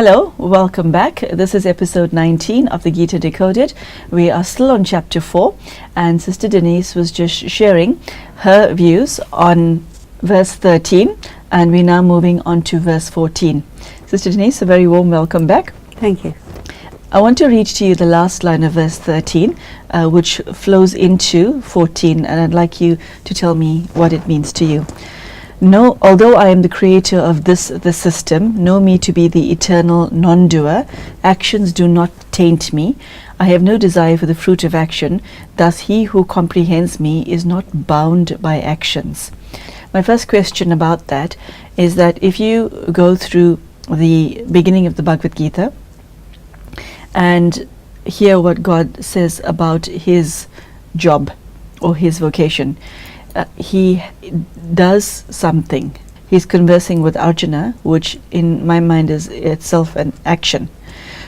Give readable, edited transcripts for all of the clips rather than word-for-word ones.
Hello, welcome back. This is episode 19 of the Gita Decoded. We are still on chapter 4, and Sister Denise was just sharing her views on verse 13, and we're now moving on to verse 14. Sister Denise, a very warm welcome back. Thank you. I want to read to you the last line of verse 13, which flows into 14, and I'd like you to tell me what it means to you. No, although I am the creator of the system, know me to be the eternal non-doer. Actions do not taint me. I have no desire for the fruit of action. Thus he who comprehends me is not bound by actions. My first question about that is that if you go through the beginning of the Bhagavad Gita and hear what God says about his job or his vocation, he does something. He's conversing with Arjuna, which in my mind is itself an action.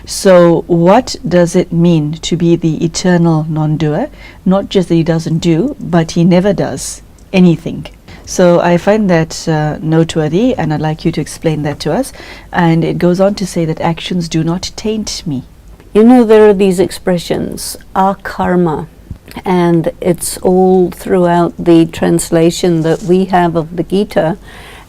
So what does it mean to be the eternal non-doer? Not just that he doesn't do, but he never does anything. So I find that noteworthy, and I'd like you to explain that to us. And it goes on to say that actions do not taint me. You know, there are these expressions, akarma, and it's all throughout the translation that we have of the Gita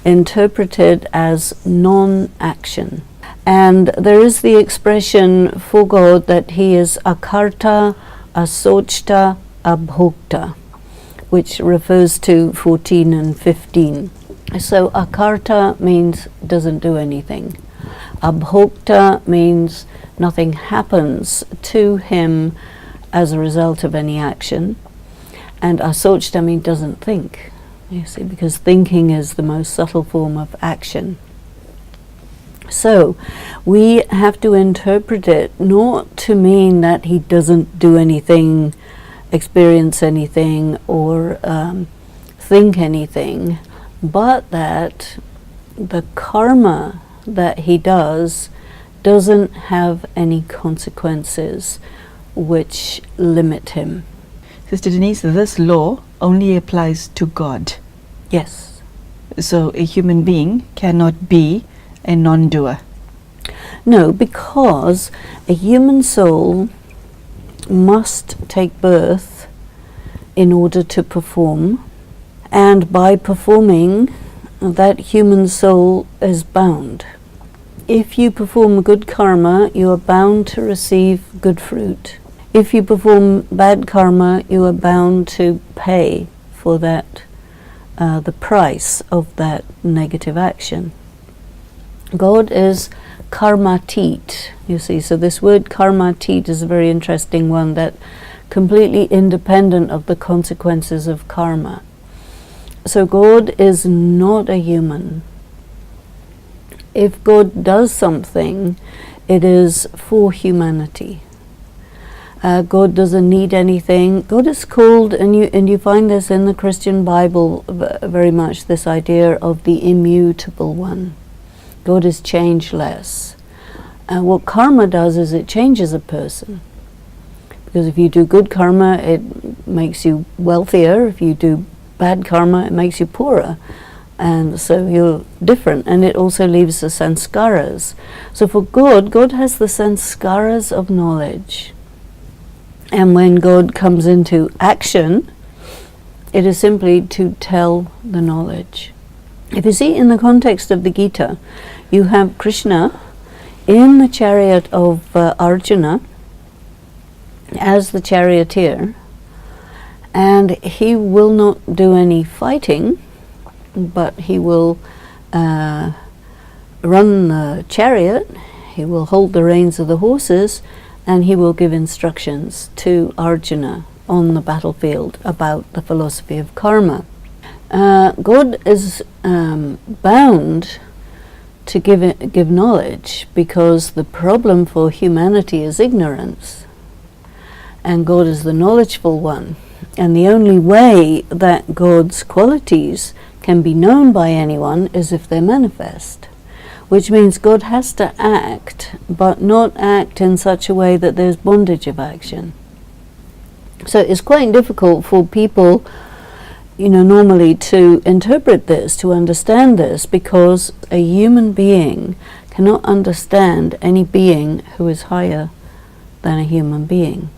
interpreted as non-action. And there is the expression for God that he is akarta, asochta, abhokta, which refers to 14 and 15. So akarta means doesn't do anything. Abhokta means nothing happens to him as a result of any action. And asochta means doesn't think, you see, because thinking is the most subtle form of action. So we have to interpret it not to mean that he doesn't do anything, experience anything, or think anything, but that the karma that he doesn't have any consequences which limit him. Sister Denise, this law only applies to God. Yes. So a human being cannot be a non-doer. No, because a human soul must take birth in order to perform, and by performing, that human soul is bound. If you perform good karma, you are bound to receive good fruit. If you perform bad karma, you are bound to pay for that, the price of that negative action. God is Karmateet, you see. So this word Karmateet is a very interesting one, that completely independent of the consequences of karma. So God is not a human. If God does something, it is for humanity. God doesn't need anything. God is called, and you find this in the Christian Bible very much, this idea of the immutable one. God is changeless. What karma does is it changes a person. Because if you do good karma, it makes you wealthier. If you do bad karma, it makes you poorer. And so you're different, and it also leaves the sanskaras. So for God, God has the sanskaras of knowledge. And when God comes into action, it is simply to tell the knowledge. If you see in the context of the Gita, you have Krishna in the chariot of Arjuna as the charioteer, and he will not do any fighting, but he will run the chariot, he will hold the reins of the horses, and he will give instructions to Arjuna on the battlefield about the philosophy of karma. God is bound to give knowledge, because the problem for humanity is ignorance, and God is the knowledgeful one. And the only way that God's qualities can be known by anyone is if they're manifest, which means God has to act, but not act in such a way that there's bondage of action. So it's quite difficult for people, normally to interpret this, to understand this, because a human being cannot understand any being who is higher than a human being.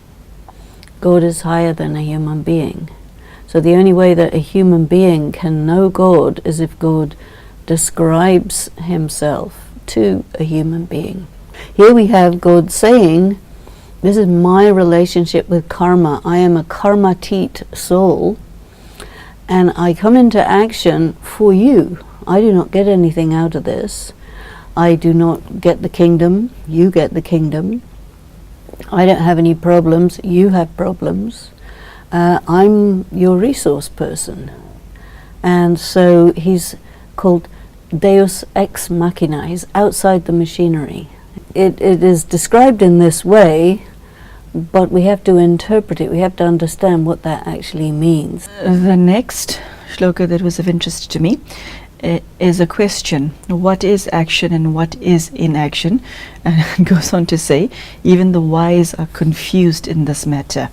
God is higher than a human being. So the only way that a human being can know God is if God describes himself to a human being. Here we have God saying, this is my relationship with karma. I am a Karmateet soul, and I come into action for you. I do not get anything out of this. I do not get the kingdom. You get the kingdom. I don't have any problems. You have problems. I'm your resource person. And so he's called Deus Ex Machina. He's outside the machinery. It is described in this way, but we have to interpret it. We have to understand what that actually means. The next shloka that was of interest to me is a question. What is action and what is inaction? And it goes on to say, even the wise are confused in this matter.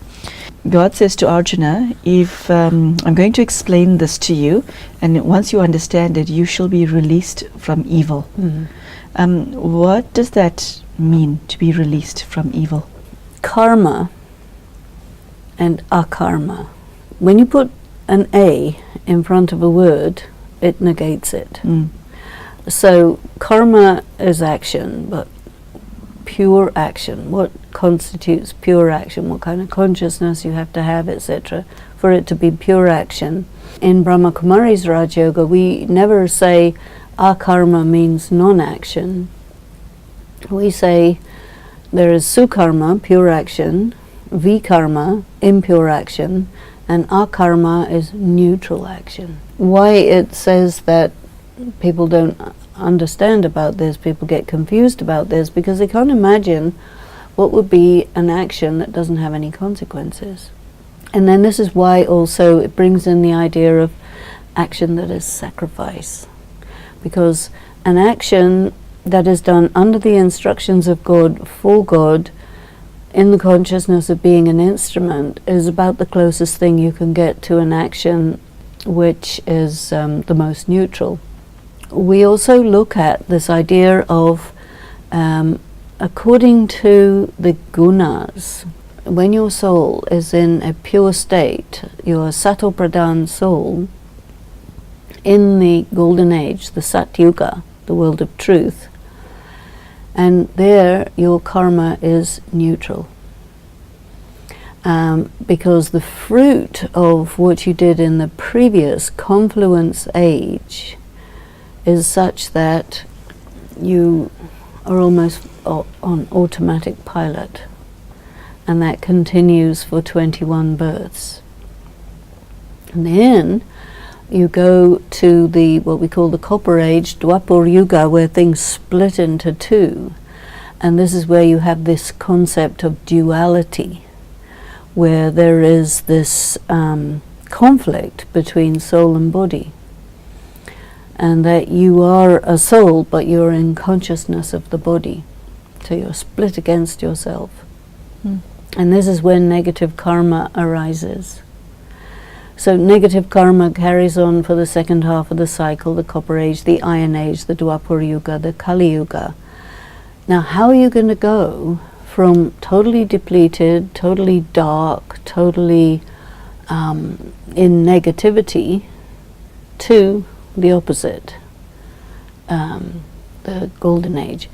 God says to Arjuna, if I'm going to explain this to you, and once you understand it, you shall be released from evil. What does that mean, to be released from evil? Karma and akarma. When you put an A in front of a word, it negates it. So karma is action, but pure action. What constitutes pure action? What kind of consciousness you have to have, etc., for it to be pure action. In Brahma Kumari's Raj Yoga, we never say akarma means non-action. We say there is sukarma, pure action, vikarma, impure action, and akarma is neutral action. Why it says that people don't understand about this, people get confused about this, because they can't imagine what would be an action that doesn't have any consequences. And then this is why also it brings in the idea of action that is sacrifice. Because an action that is done under the instructions of God, for God, in the consciousness of being an instrument, is about the closest thing you can get to an action which is the most neutral. We also look at this idea of, according to the gunas, when your soul is in a pure state, your sato pradhan soul, in the golden age, the Satyuga, the world of truth, and there your karma is neutral. Because the fruit of what you did in the previous confluence age is such that you are almost on automatic pilot, and that continues for 21 births. And then you go to the what we call the Copper Age, Dwapar Yuga, where things split into two, and this is where you have this concept of duality, where there is this conflict between soul and body, and that you are a soul, but you're in consciousness of the body, so you're split against yourself. And this is when negative karma arises. So negative karma carries on for the second half of the cycle, the Copper Age, the Iron Age, the Dwapar Yuga, the Kali Yuga. Now how are you going to go from totally depleted, totally dark, totally in negativity, to the opposite, the Golden Age?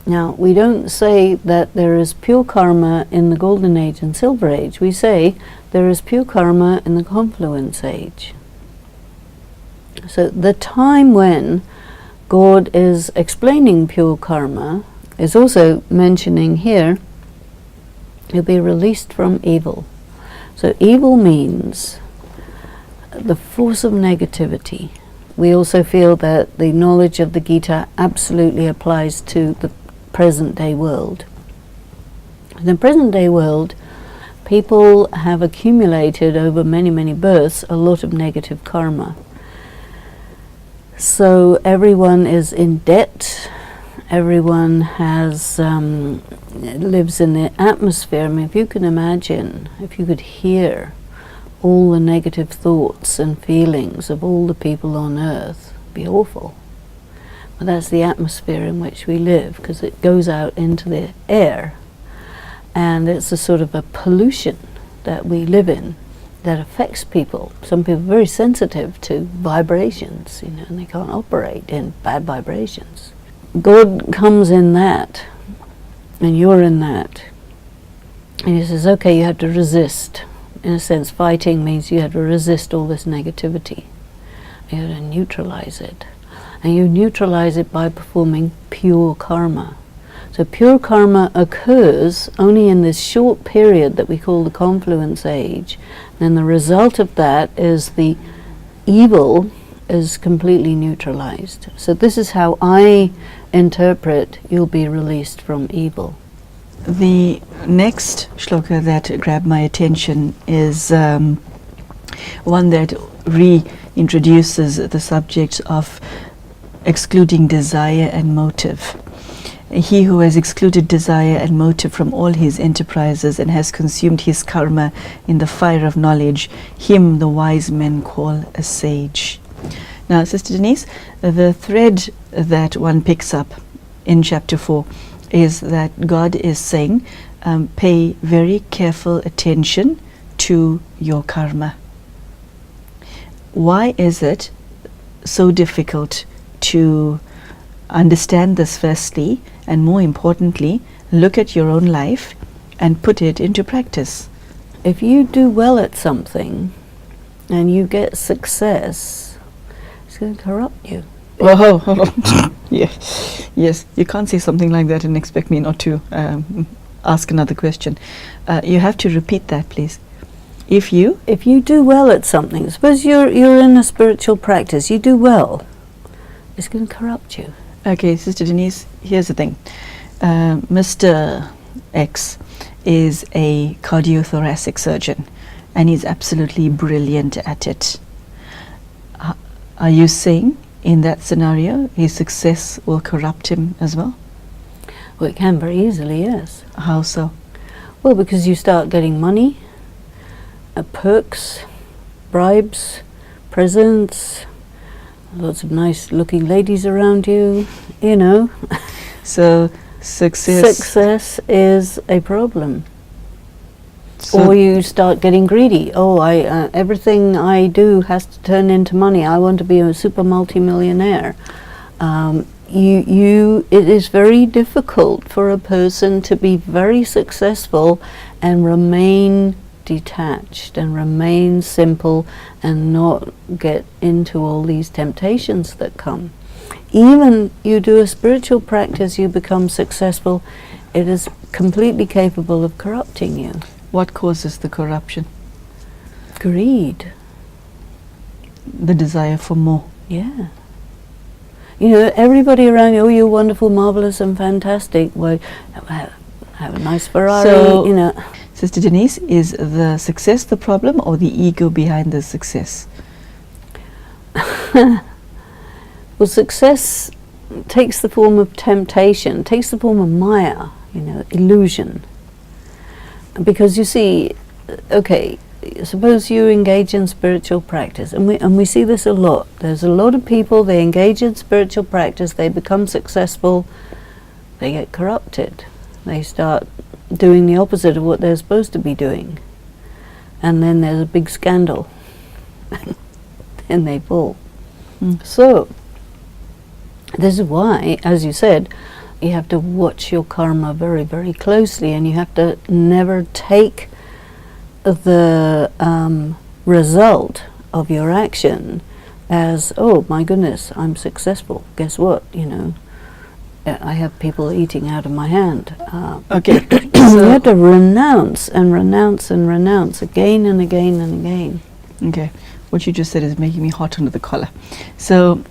Now, we don't say that there is pure karma in the Golden Age and Silver Age. We say there is pure karma in the Confluence Age. So the time when God is explaining pure karma is also mentioning here, you'll be released from evil. So evil means the force of negativity. We also feel that the knowledge of the Gita absolutely applies to the present day world. In the present day world, people have accumulated over many, many births a lot of negative karma. So everyone is in debt, everyone has lives in the atmosphere. I mean, if you can imagine, if you could hear all the negative thoughts and feelings of all the people on earth, it'd be awful. Well, that's the atmosphere in which we live, because it goes out into the air, and it's a sort of a pollution that we live in that affects people. Some people are very sensitive to vibrations, you know, and they can't operate in bad vibrations. God comes in that, and you're in that, and he says, okay, you have to resist. In a sense, fighting means you have to resist all this negativity. You have to neutralize it. And you neutralize it by performing pure karma. So pure karma occurs only in this short period that we call the confluence age. And the result of that is the evil is completely neutralized. So this is how I interpret you'll be released from evil. The next shloka that grabbed my attention is one that reintroduces the subject of excluding desire and motive. He who has excluded desire and motive from all his enterprises and has consumed his karma in the fire of knowledge, him the wise men call a sage. Now, Sister Denise, the thread that one picks up in chapter 4 is that God is saying, pay very careful attention to your karma. Why is it so difficult to understand this firstly, and more importantly, look at your own life and put it into practice? If you do well at something and you get success, it's going to corrupt you. Oh, yes. You can't say something like that and expect me not to ask another question. You have to repeat that, please. If you do well at something, suppose you're in a spiritual practice, you do well, it's going to corrupt you. Okay, Sister Denise, here's the thing. Mr. X is a cardiothoracic surgeon, and he's absolutely brilliant at it. Are you saying in that scenario his success will corrupt him as well? Well, it can very easily, yes. How so? Well, because you start getting money, perks, bribes, presents, lots of nice looking ladies around you, you know. So success is a problem. So or you start getting greedy. Oh, everything I do has to turn into money. I want to be a super multi-millionaire. It is very difficult for a person to be very successful and remain detached and remain simple and not get into all these temptations that come. Even you do a spiritual practice, you become successful, it is completely capable of corrupting you. what causes the corruption? Greed. The desire for more. Yeah. You know, everybody around you, oh, you're wonderful, marvelous and fantastic. Well, have a nice Ferrari, So, you know. Sister Denise, is the success the problem or the ego behind the success? Well, success takes the form of temptation, takes the form of maya, you know, illusion. Because you see, okay, suppose you engage in spiritual practice, and we see this a lot. There's a lot of people, they engage in spiritual practice, they become successful, they get corrupted. They start doing the opposite of what they're supposed to be doing. And then there's a big scandal. And they fall. So, this is why, as you said, you have to watch your karma very, very closely, and you have to never take the result of your action as, oh my goodness, I'm successful. Guess what? You know, I have people eating out of my hand. Okay. You have to renounce and renounce and renounce again and again and again. Okay. What you just said is making me hot under the collar. So,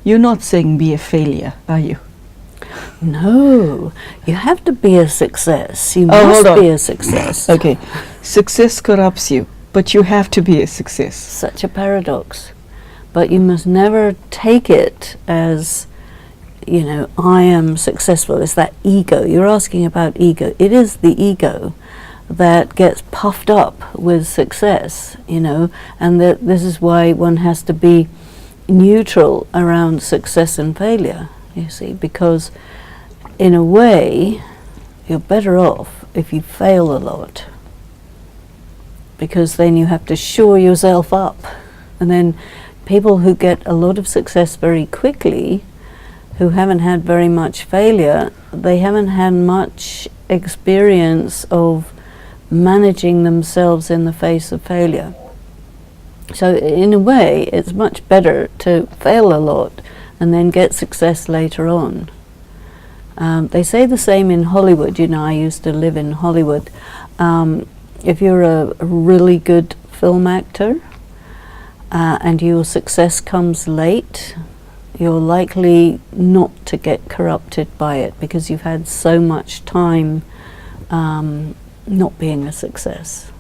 you're not saying be a failure, are you? No, you have to be a success. You hold must on. be a success. Okay. Success corrupts you, but you have to be a success. Such a paradox. But you must never take it as, you know, I am successful. It's that ego. You're asking about ego. It is the ego that gets puffed up with success, you know, and that this is why one has to be neutral around success and failure, you see, because in a way you're better off if you fail a lot, because then you have to shore yourself up. And then people who get a lot of success very quickly, who haven't had very much failure, they haven't had much experience of managing themselves in the face of failure. So in a way, it's much better to fail a lot and then get success later on. They say the same in Hollywood. You know, I used to live in Hollywood. If you're a really good film actor and your success comes late, you're likely not to get corrupted by it, because you've had so much time not being a success.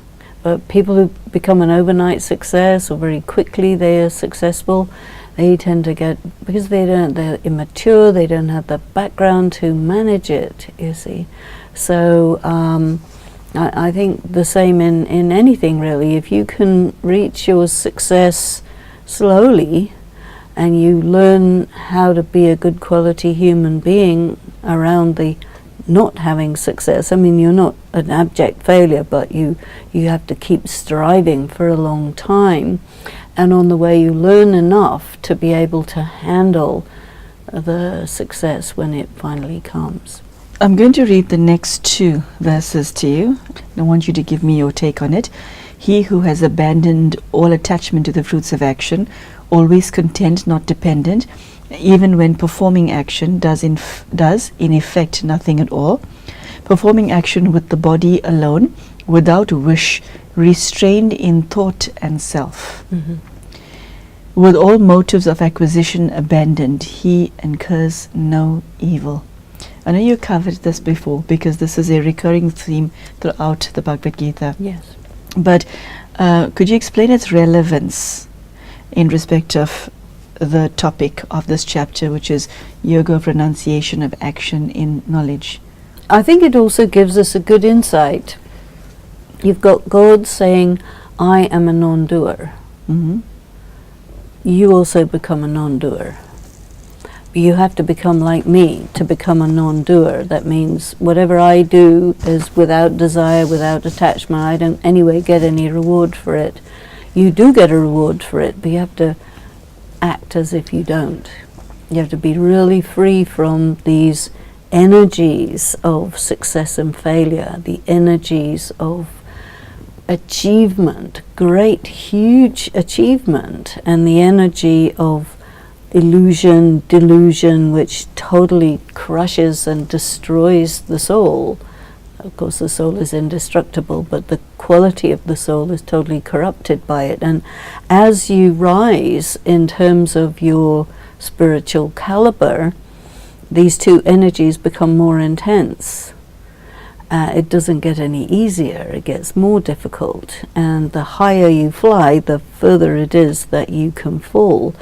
But people who become an overnight success, or very quickly they are successful, they tend to get, because they're immature, they don't have the background to manage it, you see. So I think the same in anything, really. If you can reach your success slowly, and you learn how to be a good quality human being around the not having success. I mean, you're not an abject failure, but you have to keep striving for a long time. And on the way, you learn enough to be able to handle the success when it finally comes. I'm going to read the next 2 verses to you. I want you to give me your take on it. He who has abandoned all attachment to the fruits of action, always content, not dependent, even when performing action, does in effect nothing at all, performing action with the body alone, without wish, restrained in thought and self. Mm-hmm. With all motives of acquisition abandoned, he incurs no evil. I know you covered this before, because this is a recurring theme throughout the Bhagavad Gita. Yes. But could you explain its relevance in respect of the topic of this chapter, which is yoga of renunciation of action in knowledge? I think it also gives us a good insight. You've got God saying, I am a non-doer. Mm-hmm. You also become a non-doer. You have to become like me to become a non-doer. That means whatever I do is without desire, without attachment. I don't anyway get any reward for it. You do get a reward for it, but you have to act as if you don't. You have to be really free from these energies of success and failure, the energies of achievement, great, huge achievement, and the energy of illusion, delusion, which totally crushes and destroys the soul. Of course, the soul is indestructible, but the quality of the soul is totally corrupted by it. And as you rise in terms of your spiritual caliber, these 2 energies become more intense. It doesn't get any easier, it gets more difficult. And the higher you fly, the further it is that you can fall.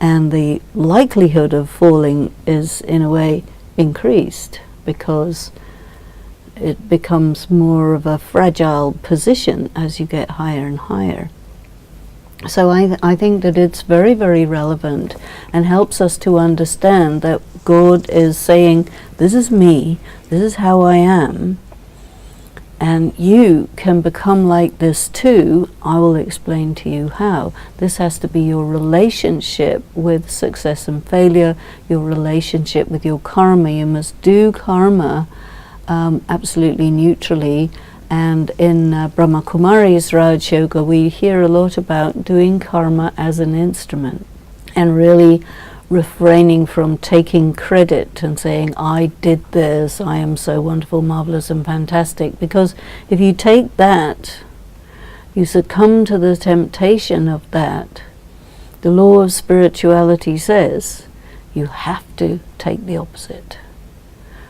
And the likelihood of falling is, in a way, increased, because it becomes more of a fragile position as you get higher and higher. So I think that it's very, very relevant and helps us to understand that God is saying, this is me, this is how I am, and you can become like this too. I will explain to you how. This has to be your relationship with success and failure, your relationship with your karma. You must do karma absolutely neutrally. And in Brahma Kumari's Raj Yoga, we hear a lot about doing karma as an instrument and really refraining from taking credit and saying, I did this, I am so wonderful, marvelous and fantastic. Because if you take that, you succumb to the temptation of that. The law of spirituality says you have to take the opposite.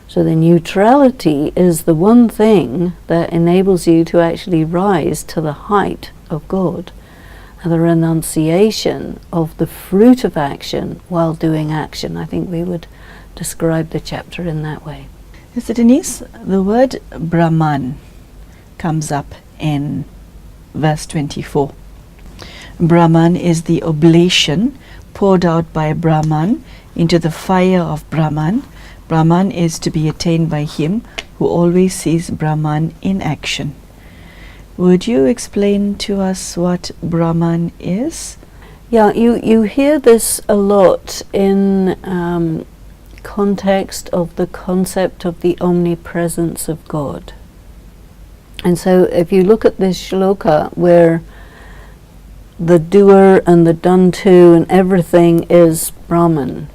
So the neutrality is the one thing that enables you to actually rise to the height of God. And the renunciation of the fruit of action while doing action. I think we would describe the chapter in that way. Yes, Denise, the word Brahman comes up in verse 24. Brahman is the oblation poured out by Brahman into the fire of Brahman. Brahman is to be attained by him who always sees Brahman in action. Would you explain to us what Brahman is? Yeah, you hear this a lot in context of the concept of the omnipresence of God. And so if you look at this shloka where the doer and the done to and everything is Brahman,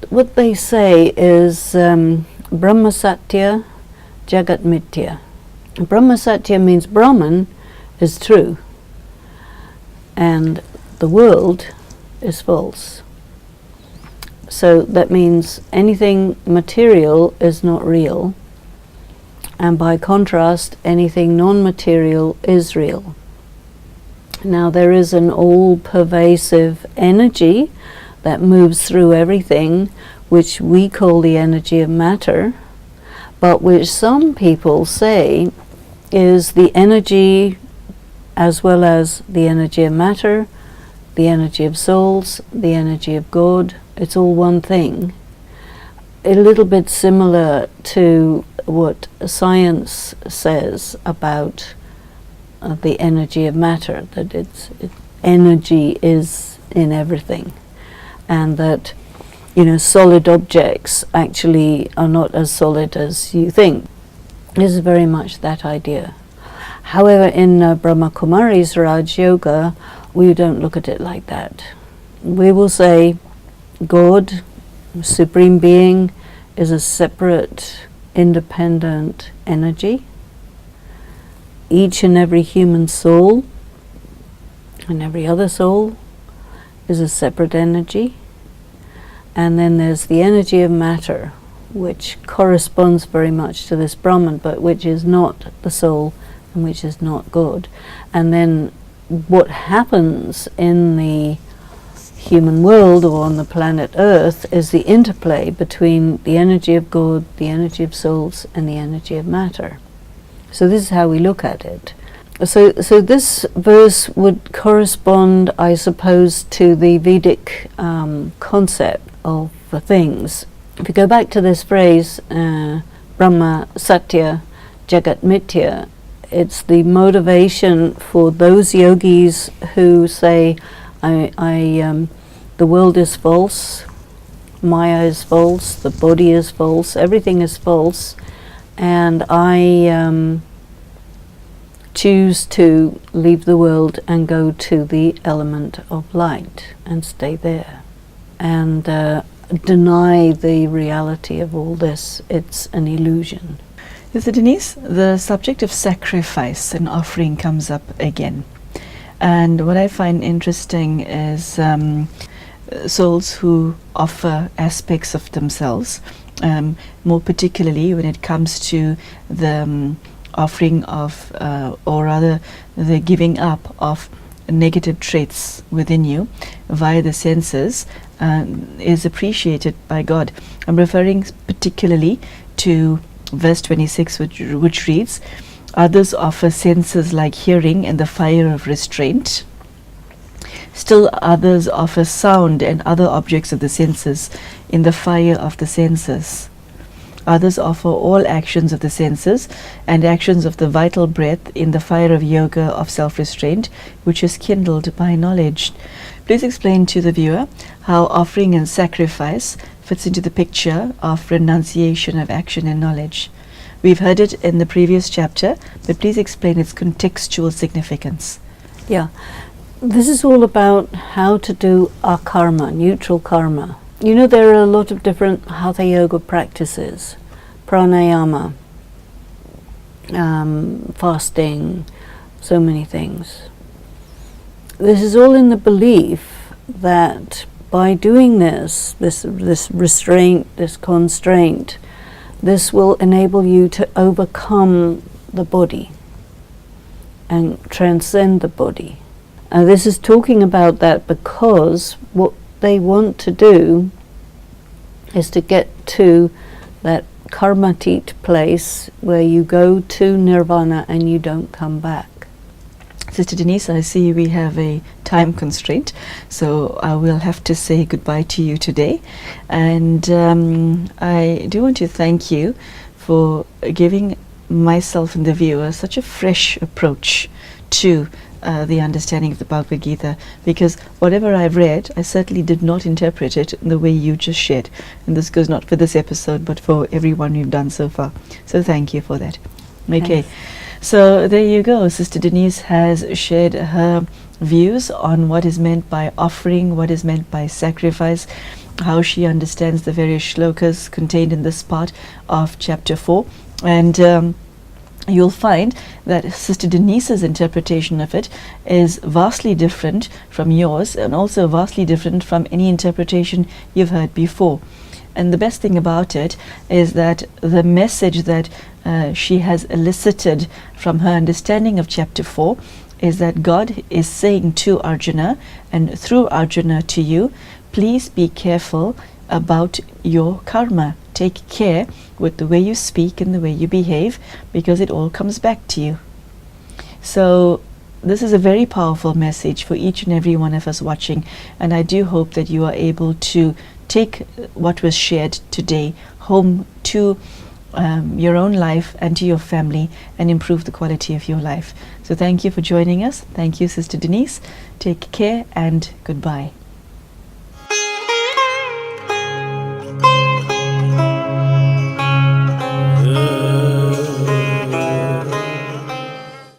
what they say is Brahma Satya, Jagat Mithya. Brahma Satya means Brahman is true and the world is false. So that means anything material is not real, and by contrast anything non-material is real. Now there is an all-pervasive energy that moves through everything, which we call the energy of matter, but which some people say is the energy as well as the energy of matter, the energy of souls, the energy of God. It's all one thing. A little bit similar to what science says about the energy of matter, that energy is in everything, and that solid objects actually are not as solid as you think. This is very much that idea. However, in Brahma Kumari's Raj Yoga, we don't look at it like that. We will say God, Supreme Being, is a separate, independent energy. Each and every human soul and every other soul is a separate energy. And then there's the energy of matter, which corresponds very much to this Brahman, but which is not the soul and which is not God. And then what happens in the human world or on the planet Earth is the interplay between the energy of God, the energy of souls, and the energy of matter. So this is how we look at it. So this verse would correspond, I suppose, to the Vedic concept of things. If you go back to this phrase, Brahma Satya Jagat Mithya, it's the motivation for those yogis who say, the world is false, Maya is false, the body is false, everything is false, and I choose to leave the world and go to the element of light and stay there and deny the reality of all this. It's an illusion. So Denise, the subject of sacrifice and offering comes up again. And what I find interesting is souls who offer aspects of themselves, more particularly when it comes to the offering of, or rather the giving up of negative traits within you via the senses, is appreciated by God. I'm referring particularly to verse 26, which reads, "Others offer senses like hearing and the fire of restraint. Still others offer sound and other objects of the senses in the fire of the senses. Others offer all actions of the senses and actions of the vital breath in the fire of yoga of self-restraint, which is kindled by knowledge." Please explain to the viewer how offering and sacrifice fits into the picture of renunciation of action and knowledge. We've heard it in the previous chapter, but please explain its contextual significance. Yeah, this is all about how to do akarma, neutral karma. There are a lot of different hatha yoga practices, pranayama, fasting, so many things. This is all in the belief that by doing this restraint, this constraint, this will enable you to overcome the body and transcend the body. And this is talking about that because what they want to do is to get to that Karmateet place where you go to nirvana and you don't come back. Sister Denise, I see we have a time constraint, so I will have to say goodbye to you today. And I do want to thank you for giving myself and the viewer such a fresh approach to the understanding of the Bhagavad Gita, because whatever I've read, I certainly did not interpret it in the way you just shared. And this goes not for this episode, but for everyone we've done so far. So thank you for that. Okay. Thanks. So there you go. Sister Denise has shared her views on what is meant by offering, what is meant by sacrifice, how she understands the various shlokas contained in this part of chapter 4. And you'll find that Sister Denise's interpretation of it is vastly different from yours, and also vastly different from any interpretation you've heard before. And the best thing about it is that the message that she has elicited from her understanding of chapter 4 is that God is saying to Arjuna, and through Arjuna to you, please be careful about your karma. Take care with the way you speak and the way you behave, because it all comes back to you. So this is a very powerful message for each and every one of us watching, and I do hope that you are able to take what was shared today home to your own life and to your family, and improve the quality of your life. So thank you for joining us. Thank you, Sister Denise. Take care and goodbye.